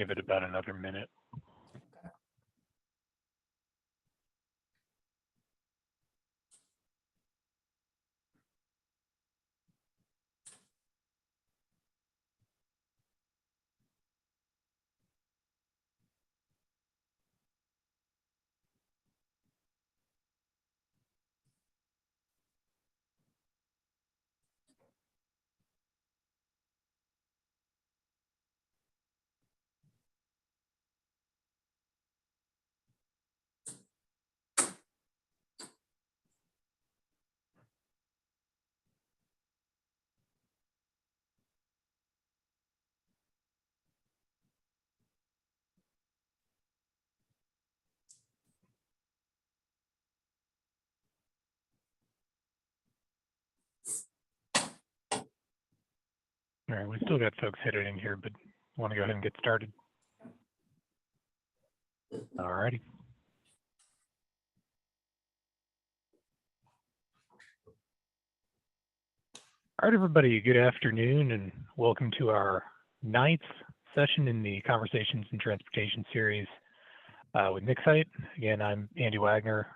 give it about another minute. All right, we still got folks headed in here, but want to go ahead and get started. All righty. All right, everybody, good afternoon and welcome to our 9th session in the Conversations in Transportation series with Nixite. Again, I'm Andy Wagner.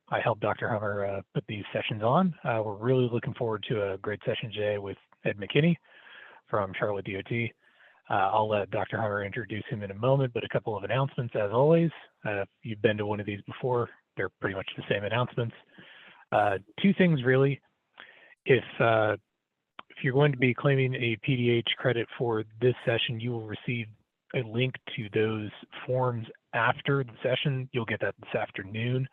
I help Dr. Hummer put these sessions on. We're really looking forward to a great session today with Ed McKinney from Charlotte DOT. I'll let Dr. Hummer introduce him in a moment, but a couple of announcements as always. If you've been to one of these before, they're pretty much the same announcements. 2 things really. If you're going to be claiming a PDH credit for this session, you will receive a link to those forms after the session. You'll get that this afternoon.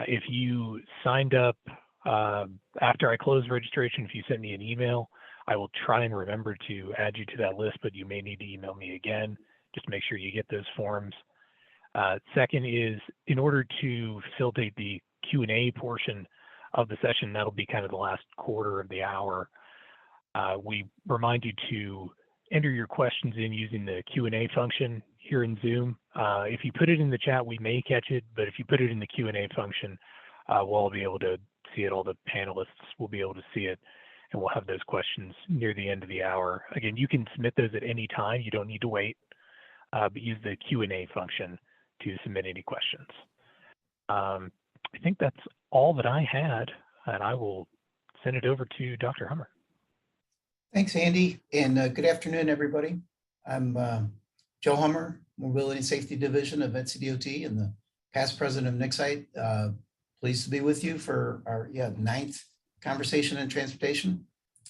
If you signed up after I close registration, if you send me an email, I will try and remember to add you to that list, but you may need to email me again. Just make sure you get those forms. Second is, in order to facilitate the Q&A portion of the session, that'll be kind of the last quarter of the hour. We remind you to enter your questions in using the Q&A function here in Zoom. If you put it in the chat, we may catch it, but if you put it in the Q&A function, we'll all be able to see it. All the panelists will be able to see it, and we'll have those questions near the end of the hour. Again, you can submit those at any time. You don't need to wait, but use the Q&A function to submit any questions. I think that's all that I had, and I will send it over to Dr. Hummer. Thanks, Andy, and good afternoon, everybody. I'm Joe Hummer, Mobility and Safety Division of NCDOT and the past president of Nixite. Pleased to be with you for our 9th Conversation in Transportation.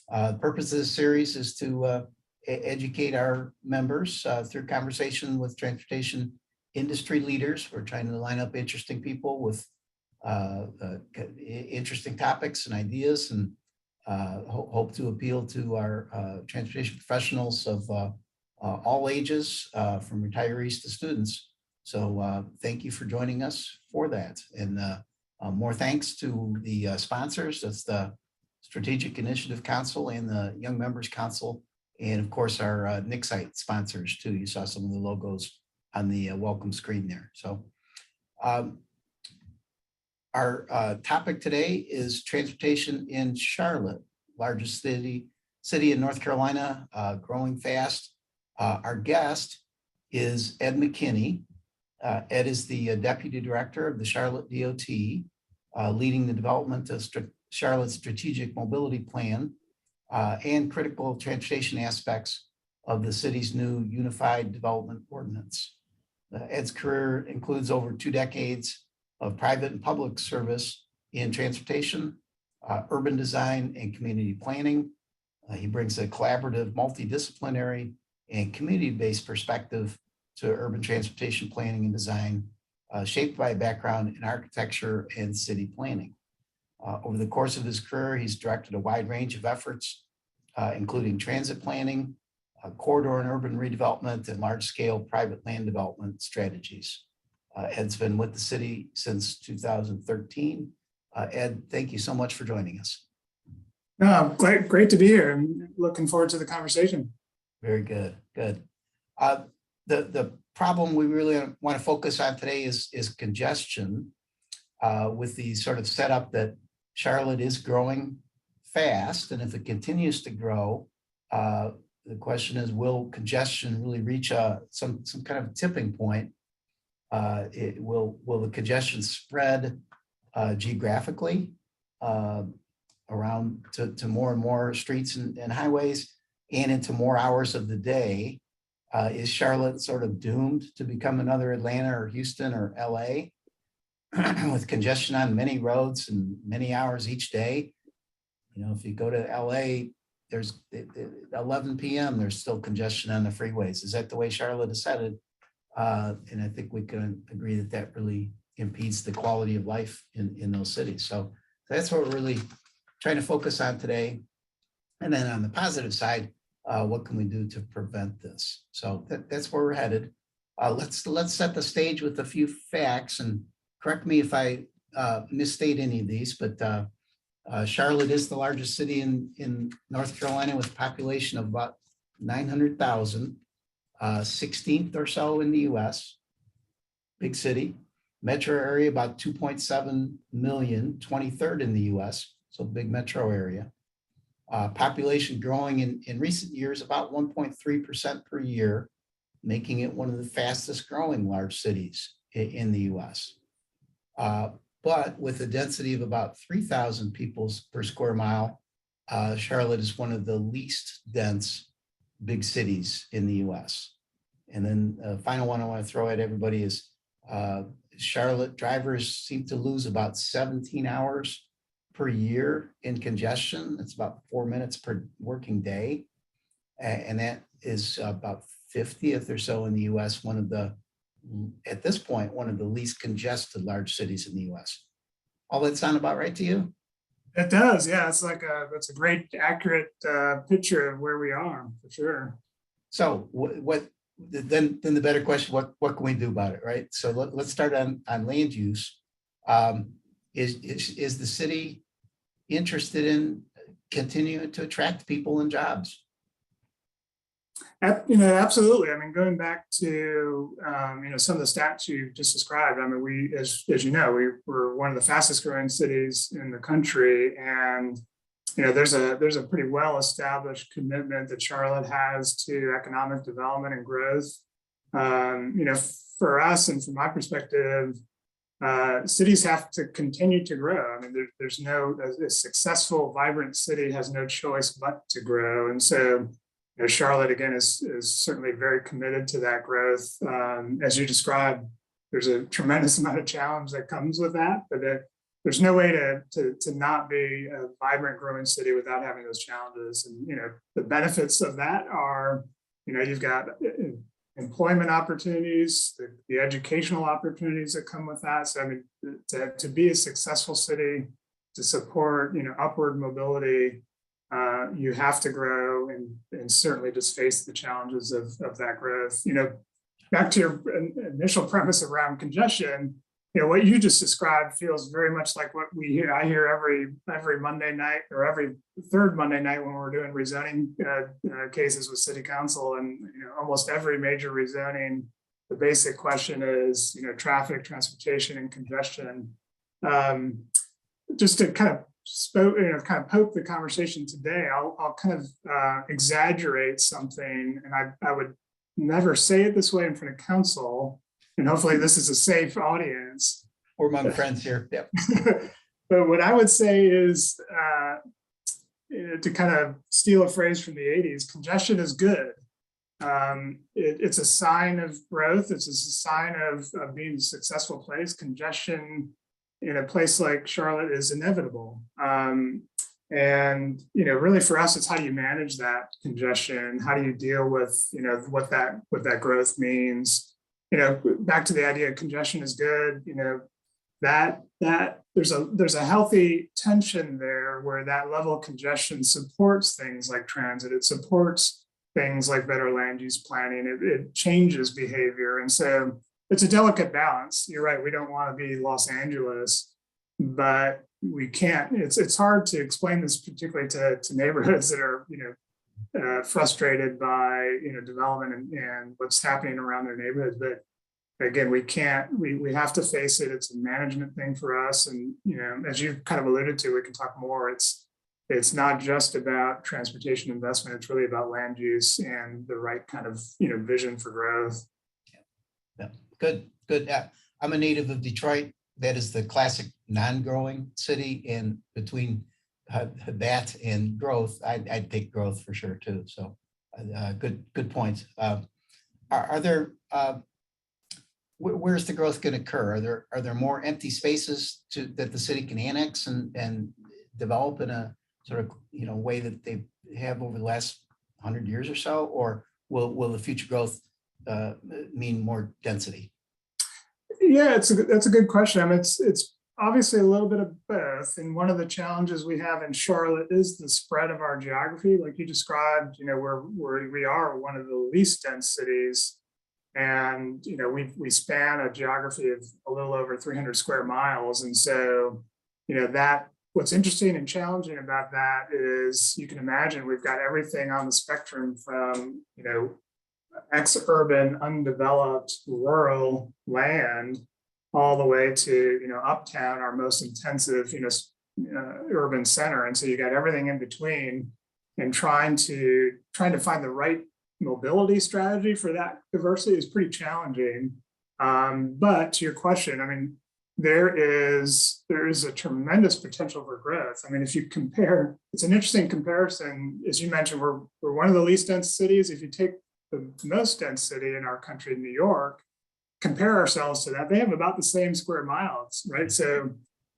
The purpose of this series is to educate our members through conversation with transportation industry leaders. We're trying to line up interesting people with interesting topics and ideas, and hope to appeal to our transportation professionals of all ages, from retirees to students. So thank you for joining us for that. And more thanks to the sponsors. That's the Strategic Initiative Council and the Young Members Council, and of course our Nixite sponsors too. You saw some of the logos on the welcome screen there. So our topic today is transportation in Charlotte, largest city in North Carolina, growing fast. Our guest is Ed McKinney. Ed is the Deputy Director of the Charlotte DOT, leading the development of Charlotte's Strategic Mobility Plan and critical transportation aspects of the city's new Unified Development Ordinance. Ed's career includes over 2 decades of private and public service in transportation, urban design, and community planning. He brings a collaborative, multidisciplinary, and community-based perspective to urban transportation planning and design, shaped by a background in architecture and city planning. Over the course of his career, he's directed a wide range of efforts, including transit planning, corridor and urban redevelopment, and large-scale private land development strategies. Ed's been with the city since 2013. Ed, thank you so much for joining us. No, great to be here. I'm looking forward to the conversation. Very good, good. The problem we really want to focus on today is congestion, with the sort of setup that Charlotte is growing fast, and if it continues to grow, the question is, will congestion really reach some kind of tipping point? Will the congestion spread geographically around to more and more streets and highways and into more hours of the day? Is Charlotte sort of doomed to become another Atlanta or Houston or LA with congestion on many roads and many hours each day? You know, if you go to LA, there's 11 p.m. there's still congestion on the freeways. Is that the way Charlotte is headed? And I think we can agree that that really impedes the quality of life in those cities. So that's what we're really trying to focus on today. And then on the positive side, what can we do to prevent this? So that's where we're headed. Let's set the stage with a few facts, and correct me if I misstate any of these, but Charlotte is the largest city in North Carolina with a population of about 900,000, 16th or so in the US, big city. Metro area about 2.7 million, 23rd in the US, so big metro area. Population growing in recent years about 1.3% per year, making it one of the fastest growing large cities in the US. But with a density of about 3,000 people per square mile, Charlotte is one of the least dense big cities in the US. And then the final one I want to throw at everybody is Charlotte drivers seem to lose about 17 hours per year in congestion. It's about 4 minutes per working day. And that is about 50th or so in the US, one of the, at this point, one of the least congested large cities in the US. All that sound about right to you? It does, yeah. It's like that's a great, accurate picture of where we are, for sure. So then the better question, what can we do about it, right? So let's start on land use. Is the city interested in continuing to attract people and jobs? Absolutely. I mean, going back to some of the stats you just described. I mean, we, as you know, we're one of the fastest growing cities in the country, and there's a pretty well established commitment that Charlotte has to economic development and growth. For us and from my perspective, cities have to continue to grow. I mean, there's no, a successful, vibrant city has no choice but to grow, and so. Charlotte, again, is certainly very committed to that growth. As you described, there's a tremendous amount of challenge that comes with that, but there's no way to not be a vibrant, growing city without having those challenges. And, the benefits of that are, you've got employment opportunities, the educational opportunities that come with that. So, I mean, to be a successful city, to support, upward mobility, you have to grow and certainly just face the challenges of that growth. Back to your initial premise around congestion, what you just described feels very much like what I hear every Monday night or every third Monday night when we're doing rezoning cases with city council. And almost every major rezoning, the basic question is traffic, transportation, and congestion. Just to kind of poke the conversation today, I'll kind of exaggerate something, and I would never say it this way in front of council, and hopefully this is a safe audience. We're among friends here. Yep. But what I would say is, to kind of steal a phrase from the 80s, congestion is good. It's a sign of growth. It's a sign of being a successful place. Congestion in a place like Charlotte is inevitable. And, really for us, it's how do you manage that congestion? How do you deal with, what that growth means? Back to the idea of congestion is good, that there's a healthy tension there where that level of congestion supports things like transit. It supports things like better land use planning. It changes behavior. And so it's a delicate balance. You're right. We don't want to be Los Angeles, but we can't. It's hard to explain this, particularly to neighborhoods that are frustrated by development and what's happening around their neighborhoods. But again, we can't. We have to face it. It's a management thing for us. And as you kind of alluded to, we can talk more. It's it's not just about transportation investment. It's really about land use and the right kind of, vision for growth. Yeah, good. I'm a native of Detroit. That is the classic non-growing city, and between that and growth, I'd take growth for sure too. So good points. Are there where's the growth going to occur? Are there more empty spaces that the city can annex and develop in a sort of way that they have over the last 100 years or so, or will the future growth mean more density? Yeah, that's a good question. I mean, it's obviously a little bit of both. And one of the challenges we have in Charlotte is the spread of our geography, like you described. We are one of the least dense cities, and we span a geography of a little over 300 square miles. And so, that what's interesting and challenging about that is you can imagine we've got everything on the spectrum from ex-urban, undeveloped, rural land, all the way to uptown, our most intensive urban center. And so you got everything in between, and trying to find the right mobility strategy for that diversity is pretty challenging. But to your question, I mean, there is a tremendous potential for growth. I mean, if you compare, it's an interesting comparison. As you mentioned, we're one of the least dense cities. If you take the most dense city in our country, New York, compare ourselves to that, they have about the same square miles, right? So,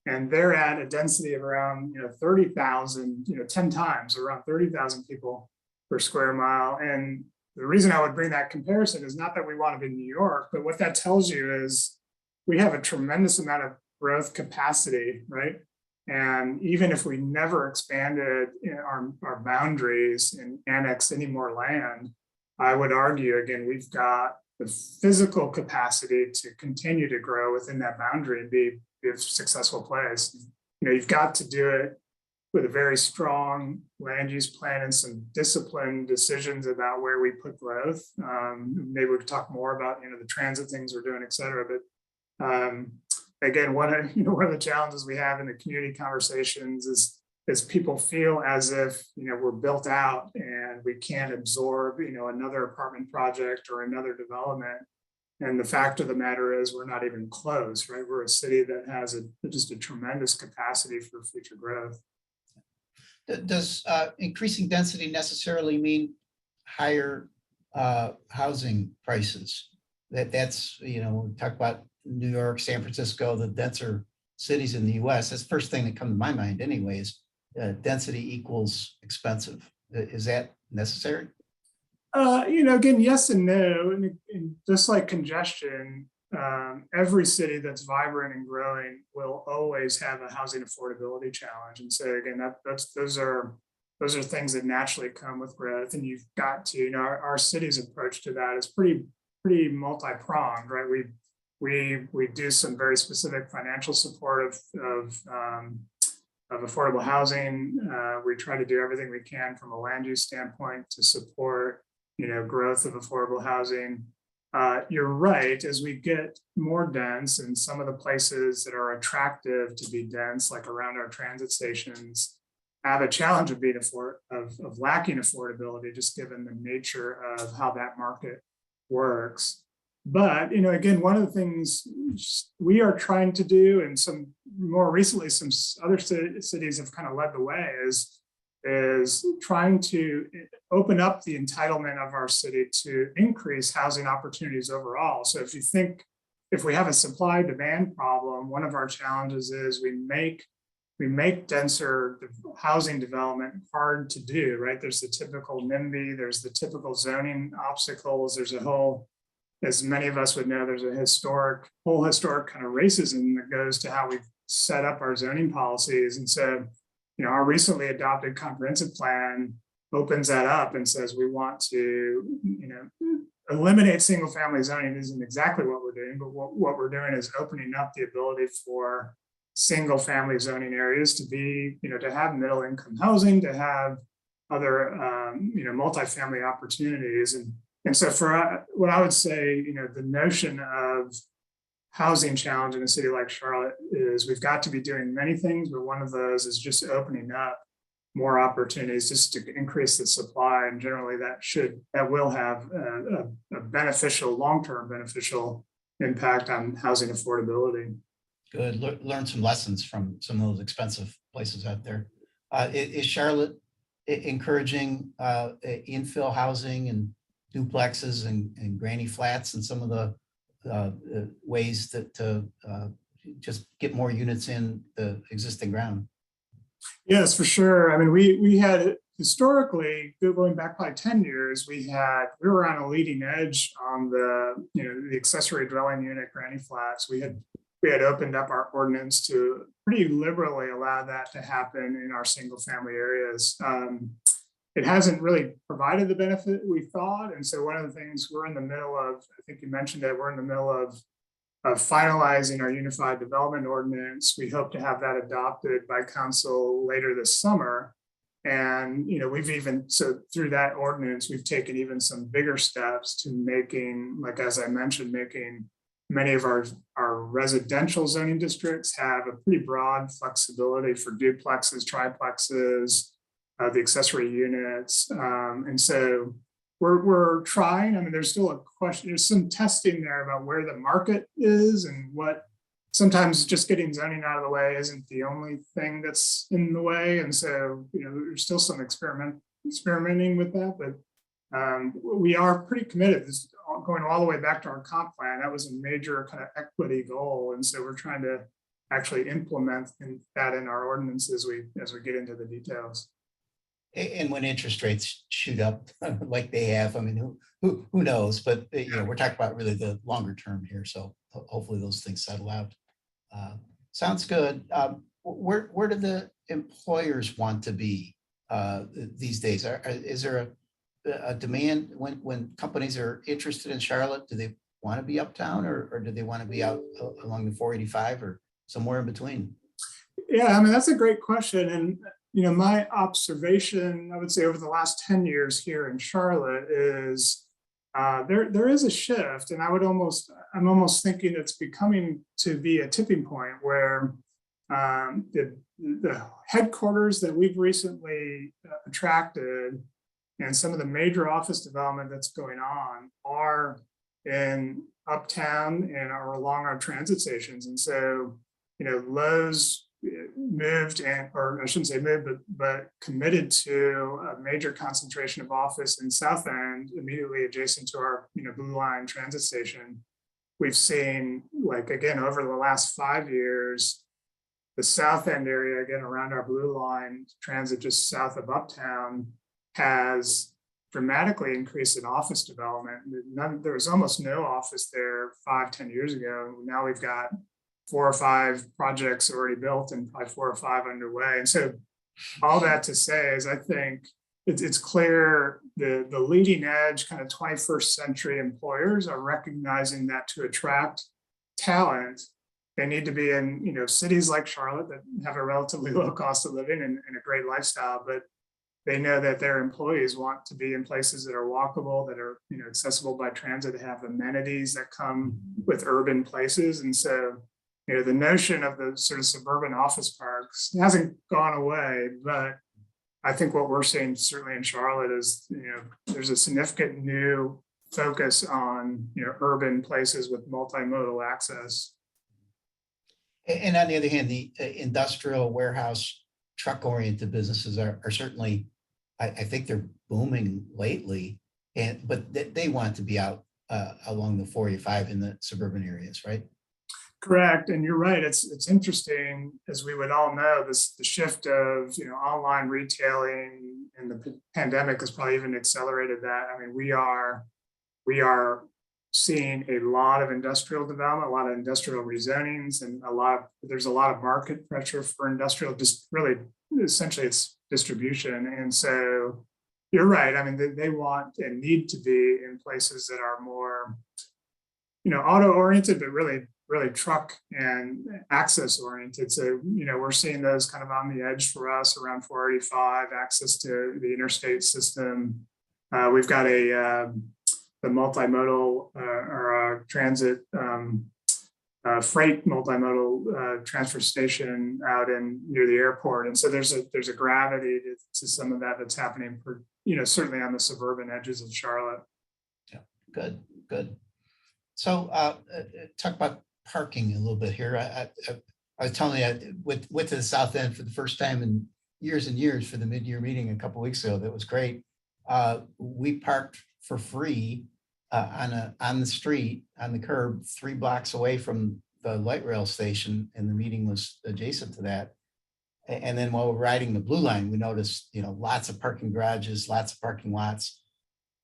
and they're at a density of around 30,000, 10 times, around 30,000 people per square mile. And the reason I would bring that comparison is not that we want to be New York, but what that tells you is we have a tremendous amount of growth capacity, right? And even if we never expanded our boundaries and annexed any more land, I would argue, again, we've got the physical capacity to continue to grow within that boundary and be a successful place. You've got to do it with a very strong land use plan and some disciplined decisions about where we put growth. Maybe we could talk more about the transit things we're doing, et cetera. But again, one of the challenges we have in the community conversations is people feel as if we're built out and we can't absorb another apartment project or another development. And the fact of the matter is we're not even close, right? We're a city that has just a tremendous capacity for future growth. Does increasing density necessarily mean higher housing prices? That's we talk about New York, San Francisco, the denser cities in the U.S. That's the first thing that comes to my mind anyways. Density equals expensive. Is that necessary? Again, yes and no. And just like congestion, every city that's vibrant and growing will always have a housing affordability challenge. And so again, those are things that naturally come with growth. And you've got to, our city's approach to that is pretty multi-pronged, right? We do some very specific financial support of affordable housing. We try to do everything we can from a land use standpoint to support, growth of affordable housing. You're right, as we get more dense and some of the places that are attractive to be dense, like around our transit stations, have a challenge of being of lacking affordability, just given the nature of how that market works. But again, one of the things we are trying to do, and some more recently, some other cities have kind of led the way, is trying to open up the entitlement of our city to increase housing opportunities overall. So if we have a supply demand problem, one of our challenges is we make denser housing development hard to do, right? There's the typical NIMBY, there's the typical zoning obstacles, there's a whole, as many of us would know, there's a whole historic kind of racism that goes to how we've set up our zoning policies. And so, our recently adopted comprehensive plan opens that up and says we want to, eliminate single family zoning isn't exactly what we're doing, but what we're doing is opening up the ability for single family zoning areas to be, to have middle income housing, to have other, multifamily opportunities. And so for what I would say, the notion of housing challenge in a city like Charlotte is we've got to be doing many things, but one of those is just opening up more opportunities just to increase the supply. And generally that will have a beneficial, long-term beneficial impact on housing affordability. Good. Learn some lessons from some of those expensive places out there. Is Charlotte encouraging infill housing and duplexes and granny flats and some of the ways that to just get more units in the existing ground? Yes, for sure. I mean, we had historically, going back probably 10 years, we were on a leading edge on the accessory dwelling unit granny flats. We had opened up our ordinance to pretty liberally allow that to happen in our single family areas. It hasn't really provided the benefit we thought. And so one of the things we're in the middle of, I think you mentioned it, we're in the middle of finalizing our unified development ordinance. We hope to have that adopted by council later this summer. And, so through that ordinance, we've taken even some bigger steps to making, like, as I mentioned, making many of our residential zoning districts have a pretty broad flexibility for duplexes, triplexes, the accessory units. And so we're trying. I mean, there's still a question, there's some testing there about where the market is and what sometimes just getting zoning out of the way isn't the only thing that's in the way. And so, there's still some experimenting with that, but we are pretty committed. This going all the way back to our comp plan. That was a major kind of equity goal. And so we're trying to actually implement that in our ordinance as we get into the details. And when interest rates shoot up like they have, I mean, who knows? But we're talking about really the longer term here. So hopefully those things settle out. Sounds good. Where do the employers want to be these days? Is there a demand when companies are interested in Charlotte? Do they want to be uptown or do they want to be out along the 485 or somewhere in between? Yeah, I mean, that's a great question. And my observation, I would say over the last 10 years here in Charlotte is there is a shift. And I'm almost thinking it's becoming to be a tipping point where the headquarters that we've recently attracted and some of the major office development that's going on are in uptown and are along our transit stations. And so, Lowe's moved, or I shouldn't say moved, but committed to a major concentration of office in South End, immediately adjacent to our Blue Line transit station. We've seen, like, again, over the last 5 years, the South End area, again, around our Blue Line transit just south of uptown, has dramatically increased in office development. There was almost no office there 5-10 years ago. Now we've got 4 or 5 projects already built and probably 4 or 5 underway. And so all that to say is I think it's clear the leading edge kind of 21st century employers are recognizing that to attract talent, they need to be in cities like Charlotte that have a relatively low cost of living and a great lifestyle, but they know that their employees want to be in places that are walkable, that are accessible by transit, that have amenities that come with urban places. And so the notion of the sort of suburban office parks hasn't gone away, but I think what we're seeing certainly in Charlotte is, there's a significant new focus on, urban places with multimodal access. And on the other hand, the industrial warehouse truck-oriented businesses are certainly, I think they're booming lately, but they want to be out along the 485 in the suburban areas, right? Correct, and you're right. It's interesting, as we would all know, the shift of online retailing and the pandemic has probably even accelerated that. I mean, we are seeing a lot of industrial development, a lot of industrial rezonings, and there's a lot of market pressure for industrial. Just really, essentially, it's distribution. And so, you're right. I mean, they want and need to be in places that are more, auto oriented, but really truck and access oriented. So, we're seeing those kind of on the edge for us around 485, access to the interstate system. We've got the multimodal or transit freight multimodal transfer station out in near the airport. And so there's a gravity to some of that that's happening for, certainly on the suburban edges of Charlotte. Yeah, good. So talk about parking a little bit here. I was telling you, went to the South End for the first time in years and years for the mid-year meeting a couple of weeks ago. That was great. We parked for free on the street, on the curb, 3 blocks away from the light rail station, and the meeting was adjacent to that. And then while we're riding the Blue Line, we noticed, lots of parking garages, lots of parking lots.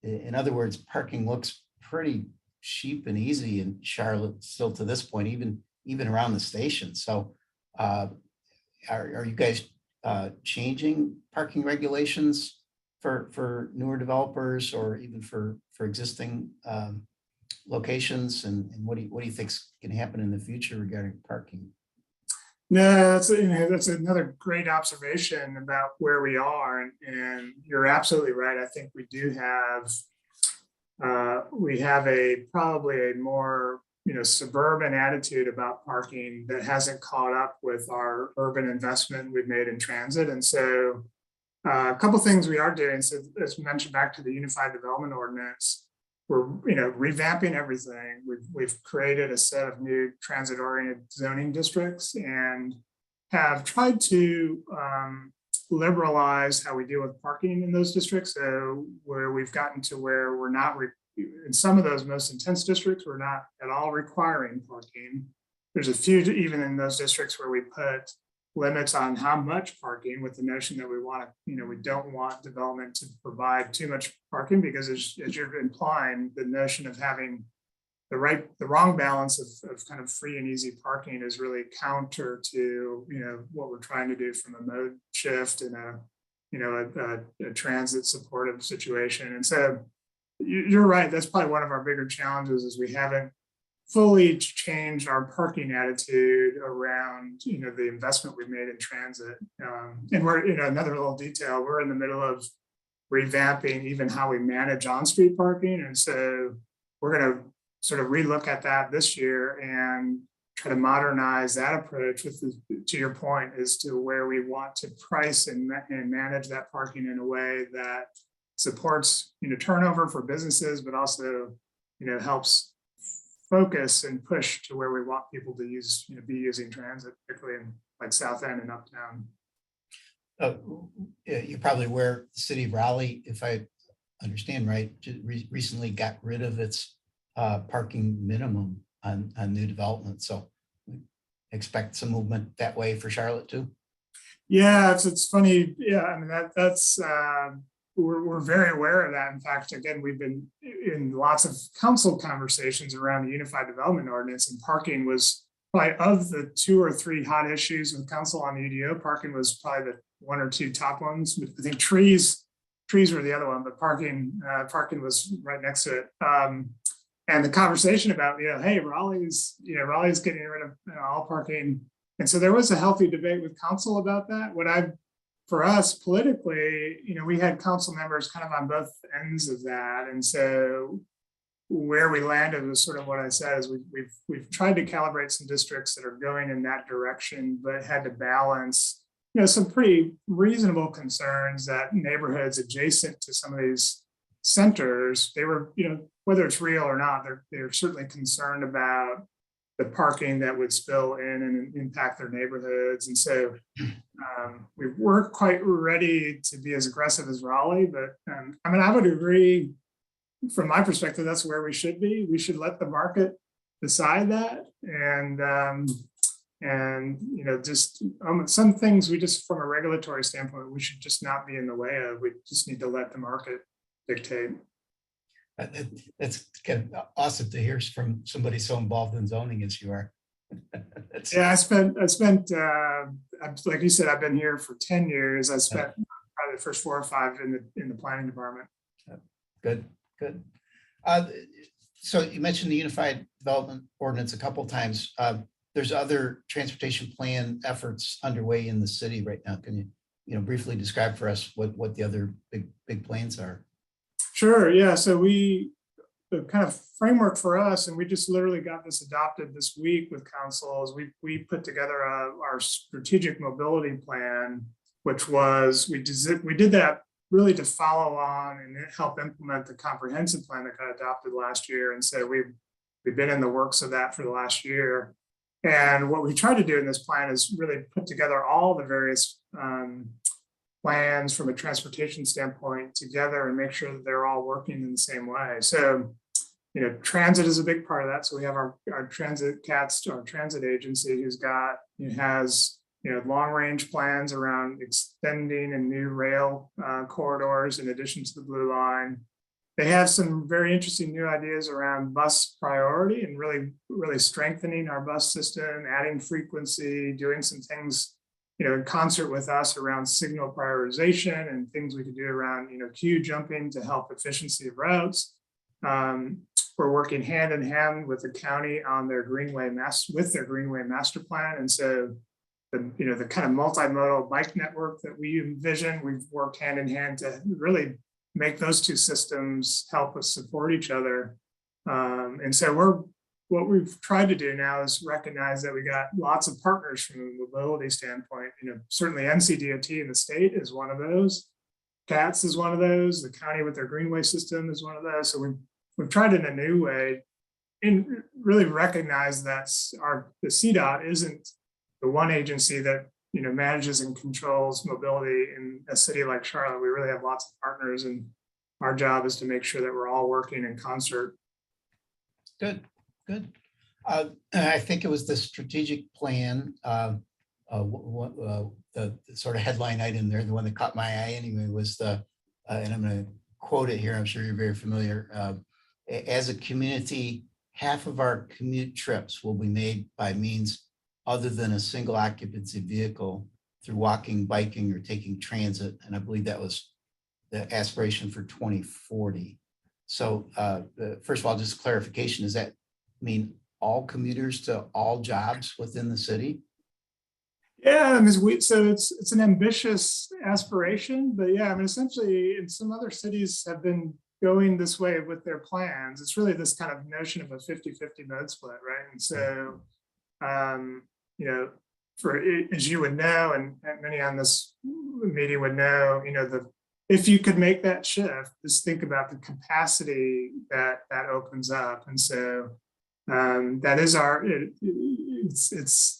In other words, parking looks pretty cheap and easy in Charlotte still to this point, even around the station. So are you guys changing parking regulations for newer developers, or even for existing locations? And what do you think's going to happen in the future regarding parking? No, that's another great observation about where we are, and you're absolutely right. I think we do have probably a more suburban attitude about parking that hasn't caught up with our urban investment we've made in transit. And so a couple things we are doing. So as mentioned, back to the Unified Development Ordinance, we're revamping everything. We've created a set of new transit-oriented zoning districts and have tried to liberalize how we deal with parking in those districts. So where we've gotten to where we're not in some of those most intense districts, we're not at all requiring parking. There's a few even in those districts where we put limits on how much parking, with the notion that we want to, we don't want development to provide too much parking, because as you're implying, the notion of having the wrong balance of kind of free and easy parking is really counter to, what we're trying to do from a mode shift and a transit supportive situation. And so you're right. That's probably one of our bigger challenges, is we haven't fully changed our parking attitude around, the investment we've made in transit. And we're, another little detail, we're in the middle of revamping even how we manage on-street parking. And so we're going to sort of relook at that this year and try to modernize that approach with, to your point, as to where we want to price and manage that parking in a way that supports turnover for businesses, but also helps focus and push to where we want people to use be using transit, particularly in like South End and uptown. You're probably aware the city of Raleigh, if I understand right, recently got rid of its parking minimum on new development. So we expect some movement that way for Charlotte too. Yeah, it's funny. Yeah, I mean that's we're very aware of that. In fact, again, we've been in lots of council conversations around the Unified Development Ordinance, and parking was probably, of the 2 or 3 hot issues with council on the UDO, parking was probably the 1 or 2 top ones. I think trees were the other one, but parking was right next to it. And the conversation about, hey, Raleigh's getting rid of all parking. And so there was a healthy debate with council about that. For us politically, we had council members kind of on both ends of that. And so where we landed was sort of what I said, is we've tried to calibrate some districts that are going in that direction, but had to balance, some pretty reasonable concerns that neighborhoods adjacent to some of these centers, they were, whether it's real or not, they're certainly concerned about the parking that would spill in and impact their neighborhoods. And so we weren't quite ready to be as aggressive as Raleigh, but I would agree from my perspective, that's where we should be. We should let the market decide that. And just some things we just, from a regulatory standpoint, we should just not be in the way of. We just need to let the market dictate. That's kind of awesome to hear from somebody so involved in zoning as you are. Yeah, I spent like you said, I've been here for 10 years. I spent probably the first 4 or 5 in the planning department. Good. So you mentioned the Unified Development Ordinance a couple of times. There's other transportation plan efforts underway in the city right now. Can you briefly describe for us what the other big plans are? Sure. Yeah. So we the kind of framework for us, and we just literally got this adopted this week with councils. We put together our strategic mobility plan, which was we did that really to follow on and help implement the comprehensive plan that got adopted last year. And so we've been in the works of that for the last year. And what we tried to do in this plan is really put together all the various plans from a transportation standpoint together and make sure that they're all working in the same way. So, transit is a big part of that. So we have our transit CATS, our transit agency, has long range plans around extending and new rail corridors in addition to the Blue Line. They have some very interesting new ideas around bus priority and really strengthening our bus system, adding frequency, doing some things in concert with us around signal prioritization and things we could do around, queue jumping to help efficiency of routes. We're working hand in hand with the county on their Greenway master plan. And so the kind of multimodal bike network that we envision, we've worked hand in hand to really make those two systems help us support each other. And so what we've tried to do now is recognize that we got lots of partners from a mobility standpoint. Certainly NCDOT in the state is one of those. CATS is one of those. The county with their Greenway system is one of those. So we've tried in a new way and really recognize that the CDOT isn't the one agency that manages and controls mobility in a city like Charlotte. We really have lots of partners, and our job is to make sure that we're all working in concert. Good. I think it was the strategic plan, the sort of headline item there, the one that caught my eye anyway, was and I'm going to quote it here, I'm sure you're very familiar. As a community, half of our commute trips will be made by means other than a single occupancy vehicle through walking, biking, or taking transit. And I believe that was the aspiration for 2040. So first of all, just clarification, does that mean all commuters to all jobs within the city? Yeah, so it's an ambitious aspiration, but yeah, essentially, in some other cities have been going this way with their plans. It's really this kind of notion of a 50-50 mode split, right? And so, as you would know, and many on this meeting would know, if you could make that shift, just think about the capacity that opens up. And so that is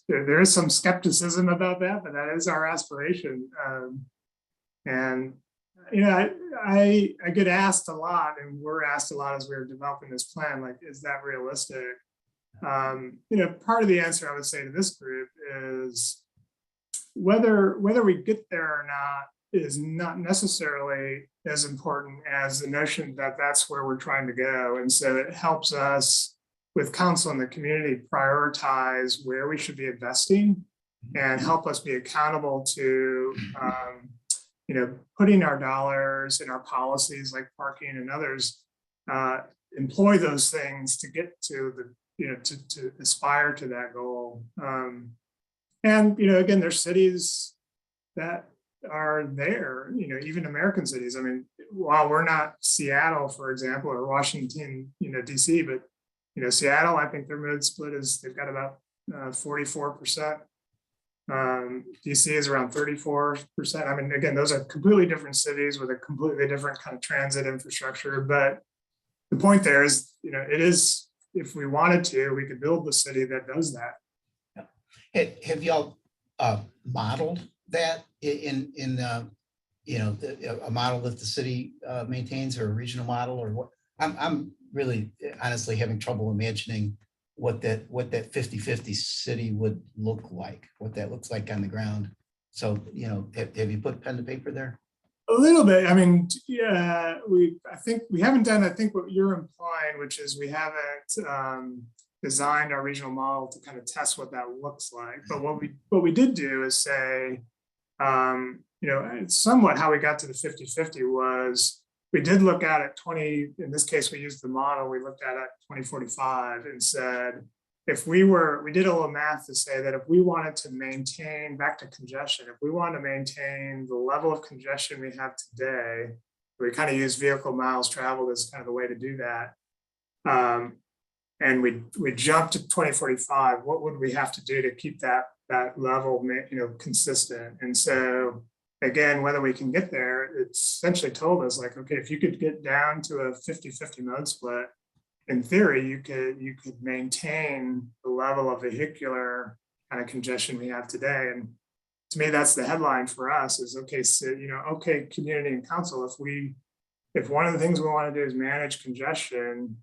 there is some skepticism about that, but that is our aspiration. I get asked a lot, and we're asked a lot as we were developing this plan, like, is that realistic? Part of the answer I would say to this group is whether we get there or not is not necessarily as important as the notion that that's where we're trying to go. And so it helps us with council and the community prioritize where we should be investing and help us be accountable to putting our dollars in our policies like parking and others, employ those things to get to to aspire to that goal. Again, there's cities that are there, even American cities. While we're not Seattle, for example, or Washington, DC, but Seattle, I think their mode split is they've got about 44%. DC is around 34%. Again, those are completely different cities with a completely different kind of transit infrastructure. But the point there is, it is, if we wanted to, we could build the city that does that. Have y'all modeled that in a model that the city maintains, or a regional model, or what? I'm really honestly having trouble imagining what that 50-50 city would look like, what that looks like on the ground. So, have you put pen to paper there? A little bit. Yeah, I think we haven't done, I think what you're implying, which is we haven't designed our regional model to kind of test what that looks like. But what we did do is say, somewhat how we got to the 50-50 was we did look at it in this case, we used the model, we looked at it 2045 and said, we did a little math to say that if we wanted to maintain, back to congestion, if we want to maintain the level of congestion we have today, we kind of use vehicle miles traveled as kind of the way to do that. and we jumped to 2045, what would we have to do to keep that level, consistent? And so again, whether we can get there, it essentially told us like, okay, if you could get down to a 50-50 mode split, in theory, you could maintain the level of vehicular kind of congestion we have today. And to me, that's the headline for us is, okay, so, okay, community and council, if one of the things we want to do is manage congestion,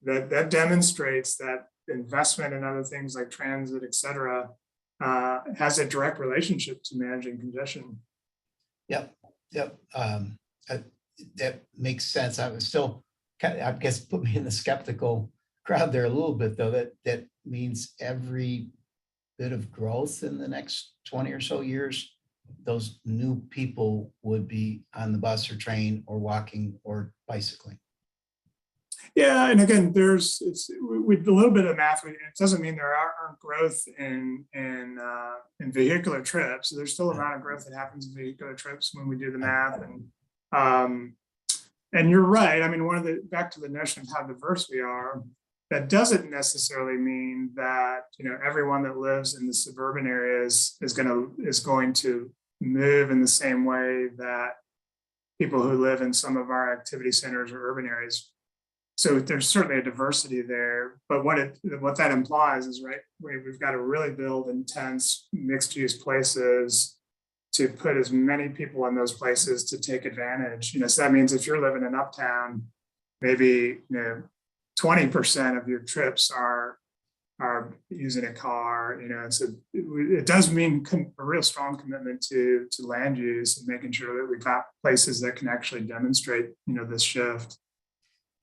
that demonstrates that investment in other things like transit, et cetera, has a direct relationship to managing congestion. Yep. That makes sense. I was still I guess put me in the skeptical crowd there a little bit, though. That means every bit of growth in the next 20 or so years, those new people would be on the bus or train or walking or bicycling. Yeah, and again, with a little bit of math, it doesn't mean there aren't growth in vehicular trips. There's still a amount of growth that happens in vehicular trips when we do the math, and you're right. I mean, back to the notion of how diverse we are, that doesn't necessarily mean that everyone that lives in the suburban areas is going to move in the same way that people who live in some of our activity centers or urban areas. So there's certainly a diversity there, but what that implies is, right, we've got to really build intense mixed use places to put as many people in those places to take advantage. So that means if you're living in Uptown, maybe 20% of your trips are using a car. So it does mean a real strong commitment to land use and making sure that we've got places that can actually demonstrate this shift.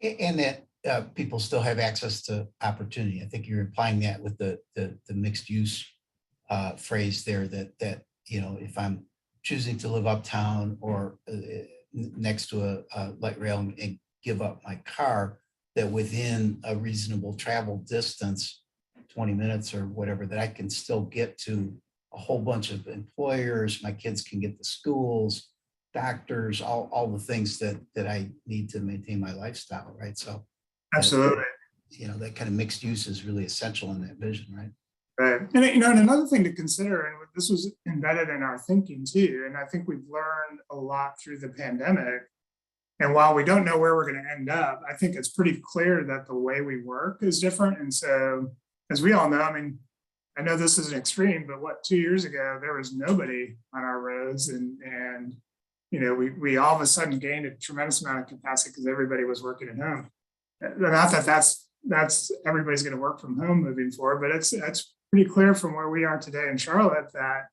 And that people still have access to opportunity. I think you're implying that with the mixed use phrase there, that if I'm choosing to live uptown or next to a light rail and give up my car, that within a reasonable travel distance, 20 minutes or whatever, that I can still get to a whole bunch of employers, my kids can get to schools, doctors, all the things that I need to maintain my lifestyle, right? So absolutely, that kind of mixed use is really essential in that vision, right? Right, and and another thing to consider, and this was embedded in our thinking too, and I think we've learned a lot through the pandemic. And while we don't know where we're going to end up, I think it's pretty clear that the way we work is different. And so, as we all know, I know this is an extreme, but 2 years ago there was nobody on our roads, and we all of a sudden gained a tremendous amount of capacity because everybody was working at home. Not that that's everybody's going to work from home moving forward, but it's pretty clear from where we are today in Charlotte that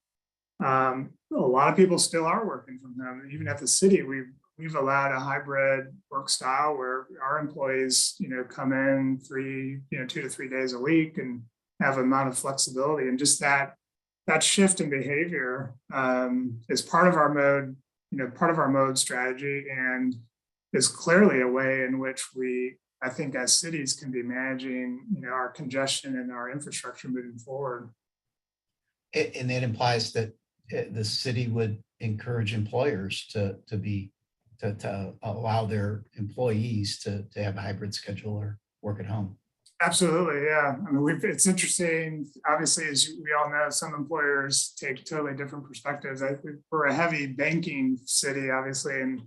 a lot of people still are working from home. Even at the city, we've allowed a hybrid work style where our employees, come in 2 to 3 days a week and have an amount of flexibility. And just that shift in behavior is part of our mode strategy, and is clearly a way in which I think as cities can be managing, our congestion and our infrastructure moving forward. And that implies that the city would encourage employers to allow their employees to have a hybrid schedule or work at home. Absolutely, yeah. It's interesting. Obviously, as we all know, some employers take totally different perspectives. We're a heavy banking city, obviously, and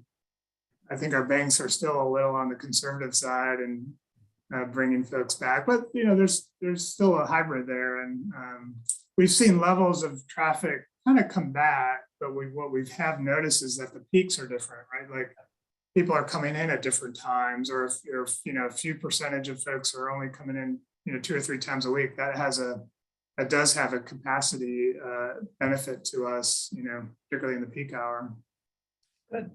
I think our banks are still a little on the conservative side and bringing folks back. But there's still a hybrid there, and we've seen levels of traffic kind of come back. But what we have noticed is that the peaks are different, right? Like people are coming in at different times, or if a few percentage of folks are only coming in 2 or 3 times a week, that does have a capacity benefit to us, particularly in the peak hour. Good.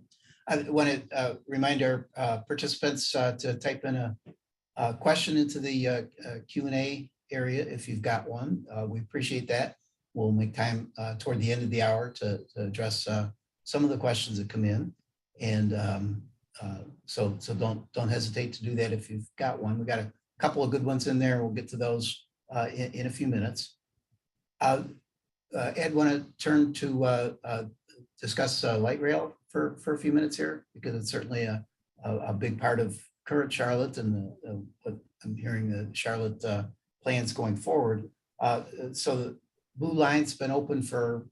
I want to remind our participants to type in a question into the Q&A area if you've got one. We appreciate that. We'll make time toward the end of the hour to address some of the questions that come in, and so don't hesitate to do that if you've got one. We got a couple of good ones in there. We'll get to those in a few minutes. Ed, want to turn to discuss light rail for a few minutes here, because it's certainly a big part of current Charlotte and what I'm hearing the Charlotte plans going forward. So the Blue Line's been open for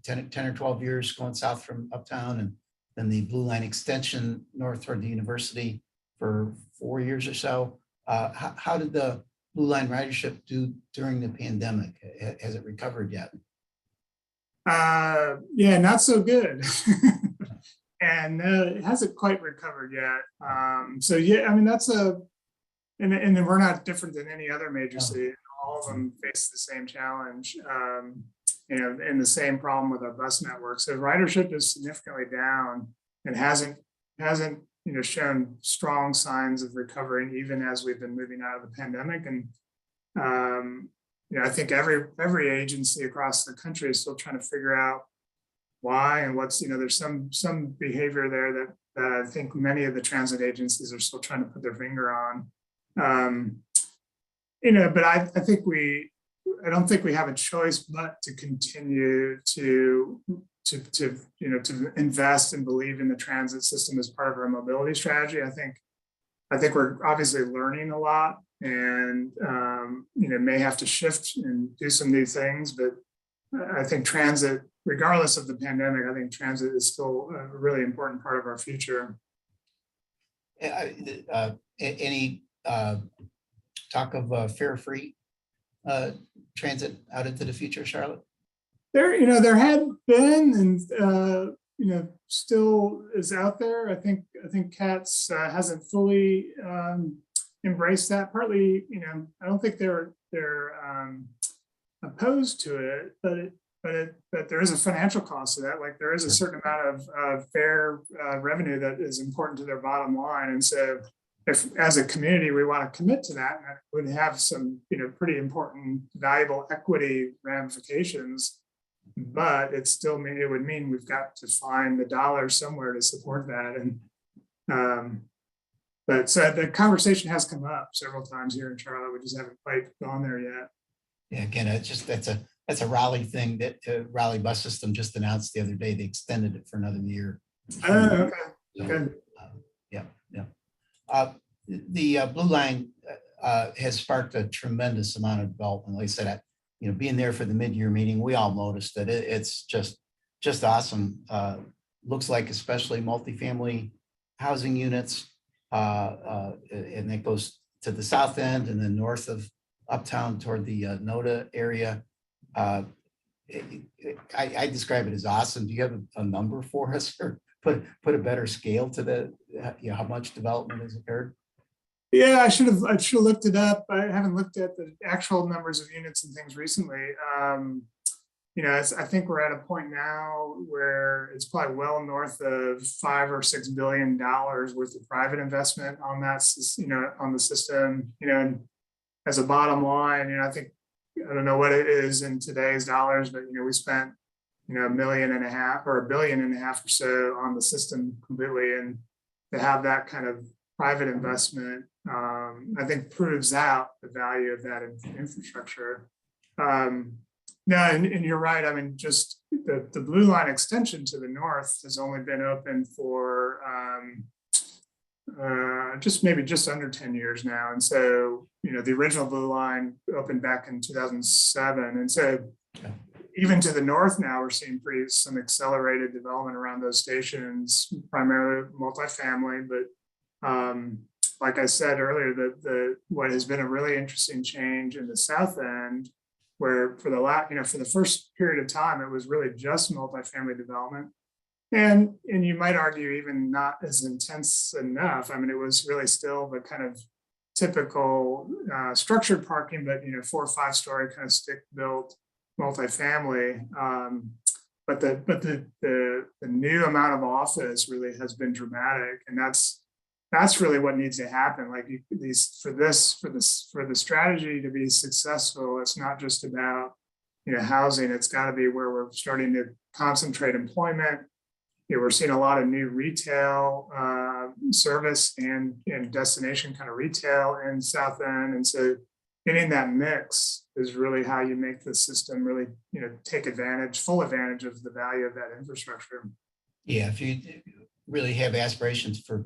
10 or 12 years going south from uptown, and then the Blue Line extension north toward the university for 4 years or so. How did the Blue Line ridership do during the pandemic? Has it recovered yet? Yeah, not so good. And it hasn't quite recovered yet. So yeah, I mean, and then we're not different than any other major city. All of them face the same challenge, and the same problem with our bus network. So ridership is significantly down and hasn't shown strong signs of recovering even as we've been moving out of the pandemic. And I think every agency across the country is still trying to figure out why and what's, there's some behavior there that I think many of the transit agencies are still trying to put their finger on. But I don't think we have a choice but to continue to invest and believe in the transit system as part of our mobility strategy. I think we're obviously learning a lot, and may have to shift and do some new things. But I think transit, regardless of the pandemic, I think transit is still a really important part of our future. Any talk of fare-free transit out into the future, Charlotte? There had been, and still is out there. I think CATS hasn't fully embraced that. Partly, I don't think they're opposed to it, but there is a financial cost to that. Like, there is a certain amount of fare revenue that is important to their bottom line, and so if as a community we want to commit to that, that would have some pretty important valuable equity ramifications. But it would mean we've got to find the dollars somewhere to support that. And but so the conversation has come up several times here in Charlotte. We just haven't quite gone there yet. Yeah, again, that's a Raleigh thing that Raleigh bus system just announced the other day. They extended it for another year. Oh, okay. So, Good. The Blue Line has sparked a tremendous amount of development. Like I said, being there for the mid-year meeting, we all noticed that it's just awesome. Looks like especially multifamily housing units, and that goes to the south end and then north of uptown toward the NODA area. I describe it as awesome. Do you have a number for us, or put a better scale to how much development has occurred? Yeah, I should have looked it up. I haven't looked at the actual numbers of units and things recently. I think we're at a point now where it's probably well north of $5 or $6 billion worth of private investment on that, on the system. And as a bottom line, I don't know what it is in today's dollars, but we spent $1.5 million or $1.5 billion or so on the system completely, and to have that kind of private investment, I think proves out the value of that infrastructure. No, and you're right. I mean, just the Blue Line extension to the north has only been open for just under 10 years now. And so, the original Blue Line opened back in 2007. And so even to the north now, we're seeing some accelerated development around those stations, primarily multifamily. But like I said earlier, what has been a really interesting change in the south end, where for the first period of time, it was really just multifamily development. And you might argue even not as intense enough. I mean, it was really still the kind of typical structured parking, but 4 or 5 story kind of stick built multifamily. But the new amount of office really has been dramatic, and that's really what needs to happen. Like, for the strategy to be successful, it's not just about housing. It's got to be where we're starting to concentrate employment. We're seeing a lot of new retail service and destination kind of retail in South End, and so getting that mix is really how you make the system really take full advantage of the value of that infrastructure. Yeah, if you really have aspirations for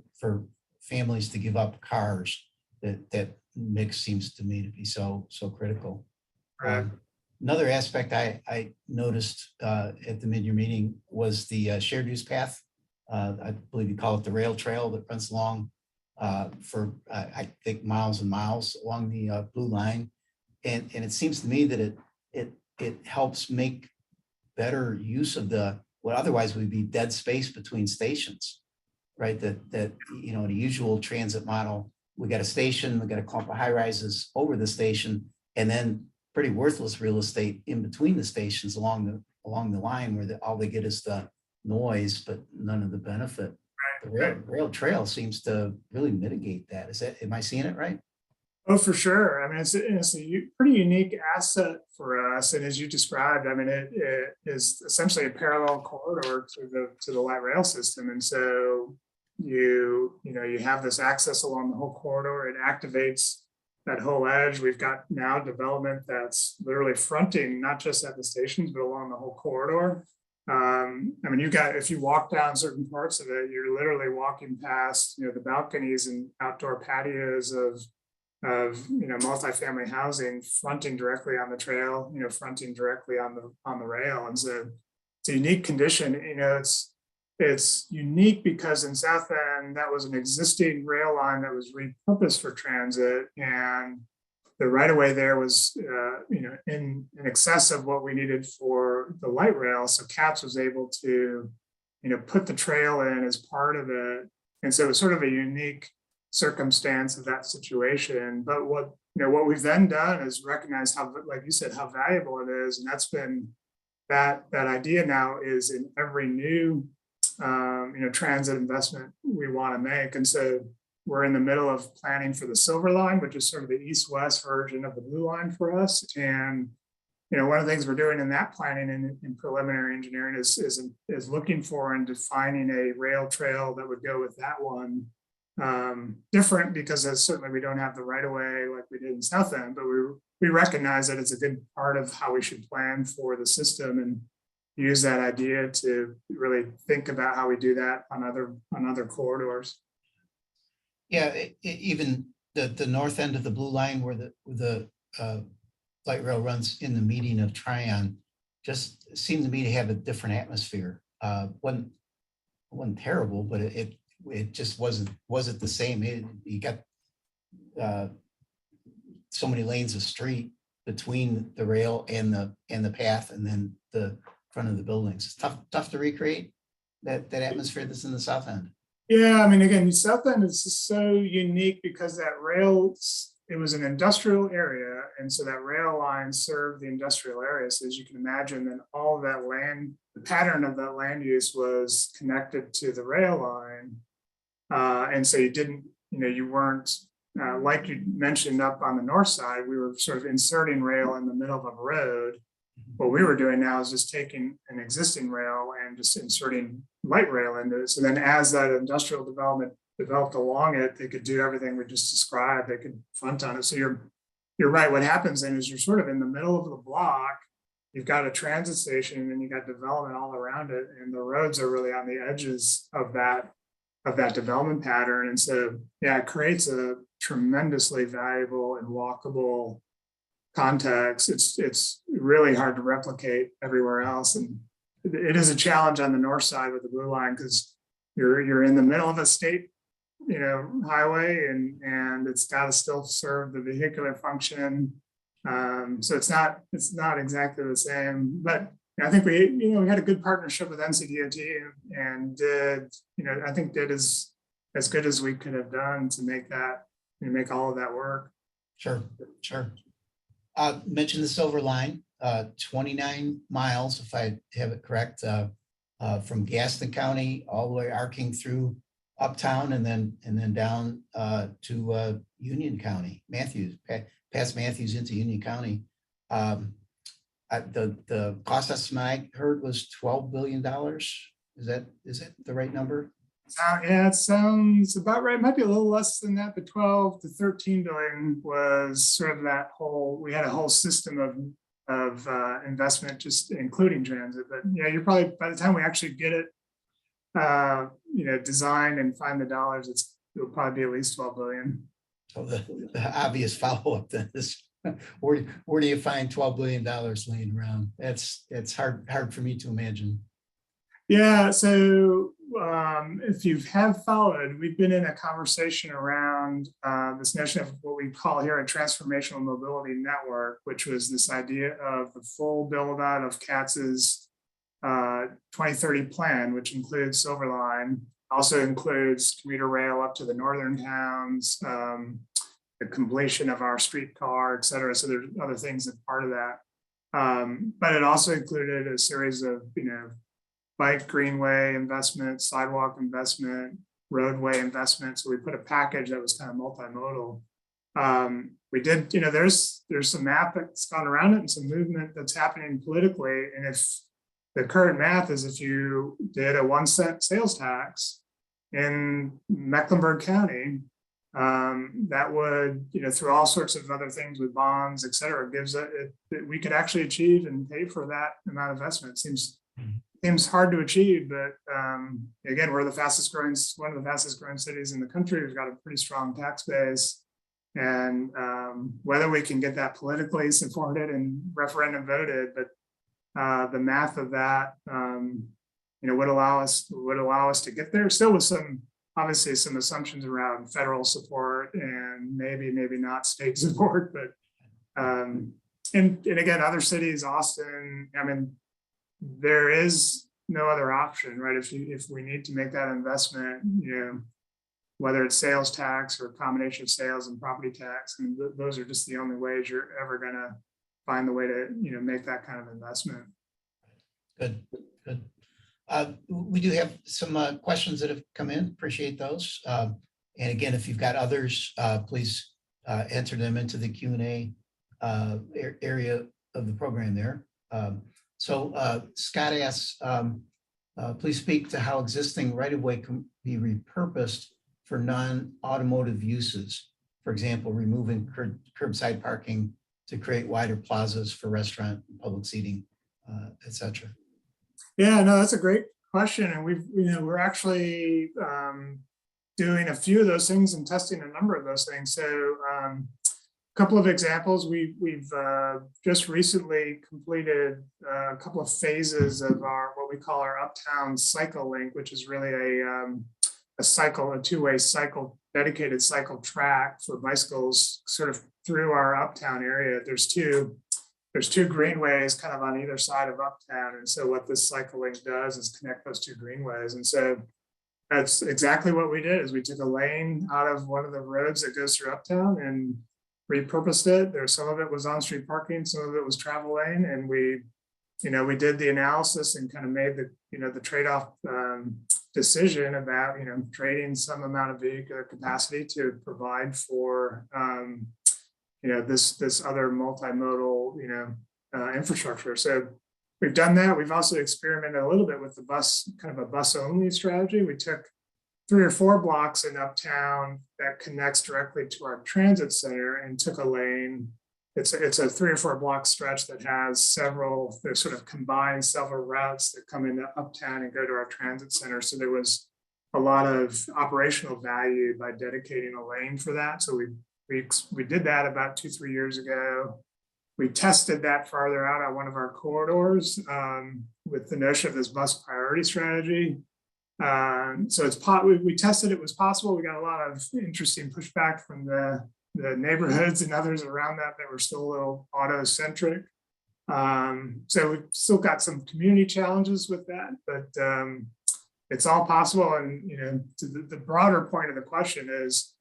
families to give up cars. That mix seems to me to be so critical. Right. Another aspect I noticed at the mid-year meeting was the shared use path. I believe you call it the rail trail that runs along for I think miles and miles along the blue line, and it seems to me that it helps make better use of what otherwise would be dead space between stations, right? That you know, in a usual transit model, we got a station, we got a clump of high rises over the station, and then pretty worthless real estate in between the stations along the line where all they get is the noise, but none of the benefit. The rail trail seems to really mitigate that. Am I seeing it right? Oh, for sure. I mean, it's a pretty unique asset for us. And as you described, I mean, it is essentially a parallel corridor to the light rail system. And so you have this access along the whole corridor. It activates that whole edge. We've got now development that's literally fronting, not just at the stations, but along the whole corridor. I mean, if you walk down certain parts of it, you're literally walking past, the balconies and outdoor patios of multifamily housing fronting directly on the trail, fronting directly on the rail. And so it's a unique condition. It's unique because in South End, that was an existing rail line that was repurposed for transit, and the right of way there was, in excess of what we needed for the light rail. So CAPS was able to, put the trail in as part of it. And so it was sort of a unique circumstance of that situation. But what we've then done is recognize how, like you said, how valuable it is. And that's been that idea now is in every new, transit investment we want to make. And so we're in the middle of planning for the Silver Line, which is sort of the east-west version of the Blue Line for us. And one of the things we're doing in that planning and in preliminary engineering is looking for and defining a rail trail that would go with that one. Different because certainly we don't have the right of way like we did in South End, but we recognize that it's a good part of how we should plan for the system and use that idea to really think about how we do that on other corridors. Yeah, even the north end of the Blue Line where the light rail runs in the median of Tryon just seemed to me to have a different atmosphere. Wasn't terrible, but it just wasn't the same. You got so many lanes of street between the rail and the path, and then the front of the buildings. It's tough to recreate that atmosphere that's in the South End. Yeah, I mean, again, South End is so unique because that rail, it was an industrial area, and so that rail line served the industrial area. So as you can imagine, then all of that land, the pattern of that land use was connected to the rail line. And so you weren't, like you mentioned up on the north side, we were sort of inserting rail in the middle of a road. What we were doing now is just taking an existing rail and just inserting light rail into it. So then as that industrial development developed along it, they could do everything we just described. They could front on it. So you're right. What happens then is you're sort of in the middle of the block. You've got a transit station and then you got development all around it. And the roads are really on the edges of that development pattern. And so, yeah, it creates a tremendously valuable and walkable context. It's really hard to replicate everywhere else. And it is a challenge on the north side with the Blue Line because you're in the middle of a state, highway and it's got to still serve the vehicular function. So it's not exactly the same, but I think we had a good partnership with NCDOT and did as good as we could have done to make all of that work. Sure. Mentioned the Silver Line, 29 miles, if I have it correct, from Gaston County all the way arcing through uptown and then down to Union County, past Matthews into Union County. The cost estimate I heard was $12 billion. Is that the right number? Yeah, it sounds about right. It might be a little less than that, but 12 to 13 billion was sort of that whole. We had a whole system of investment, just including transit. But yeah, you're probably by the time we actually get it, designed and find the dollars, it'll probably be at least 12 billion. So the obvious follow-up then is, where do you find $12 billion laying around? It's hard for me to imagine. Yeah, so if you have followed, we've been in a conversation around this notion of what we call here a transformational mobility network, which was this idea of the full build out of CATS's 2030 plan, which includes Silver Line, also includes commuter rail up to the northern towns, the completion of our streetcar, et cetera. So there's other things that part of that. But it also included a series of, bike greenway investment, sidewalk investment, roadway investment. So we put a package that was kind of multimodal. We did, there's some math that's gone around it and some movement that's happening politically. And if the current math is if you did a 1 cent sales tax in Mecklenburg County, that would, through all sorts of other things with bonds, et cetera, gives it we could actually achieve and pay for that amount of investment. Seems hard to achieve, but again, we're one of the fastest growing cities in the country. We've got a pretty strong tax base, and whether we can get that politically supported and referendum voted, but the math of that, would allow us to get there. Still with obviously some assumptions around federal support and maybe not state support, but and again, other cities, Austin, there is no other option, right? If we need to make that investment, whether it's sales tax or a combination of sales and property tax, those are just the only ways you're ever going to find the way to, make that kind of investment. Good. We do have some questions that have come in. Appreciate those. And again, if you've got others, please enter them into the Q&A area of the program there. So Scott asks, please speak to how existing right-of-way can be repurposed for non-automotive uses. For example, removing curbside parking to create wider plazas for restaurant, public seating, et cetera. Yeah, no, that's a great question. And we're actually doing a few of those things and testing a number of those things. So couple of examples. We've just recently completed a couple of phases of what we call our Uptown Cycle Link, which is really a two-way cycle, dedicated cycle track for bicycles sort of through our Uptown area. There's two greenways kind of on either side of Uptown. And so what this cycle link does is connect those two greenways. And so that's exactly what we did is we took a lane out of one of the roads that goes through Uptown and repurposed it. There's some of it was on-street parking, some of it was travel lane, and we did the analysis and kind of made the trade-off decision about trading some amount of vehicular capacity to provide for this other multimodal infrastructure. So we've done that. We've also experimented a little bit with the bus, kind of a bus-only strategy. We took 3 or 4 blocks in Uptown that connects directly to our transit center and took a lane. It's a 3 or 4 block stretch that has they sort of combined several routes that come into Uptown and go to our transit center. So there was a lot of operational value by dedicating a lane for that. So we did that about 2-3 years ago. We tested that farther out on one of our corridors with the notion of this bus priority strategy. So we tested it was possible. We got a lot of interesting pushback from the neighborhoods and others around that were still a little auto-centric. So we've still got some community challenges with that, but it's all possible. And to the broader point of the question is,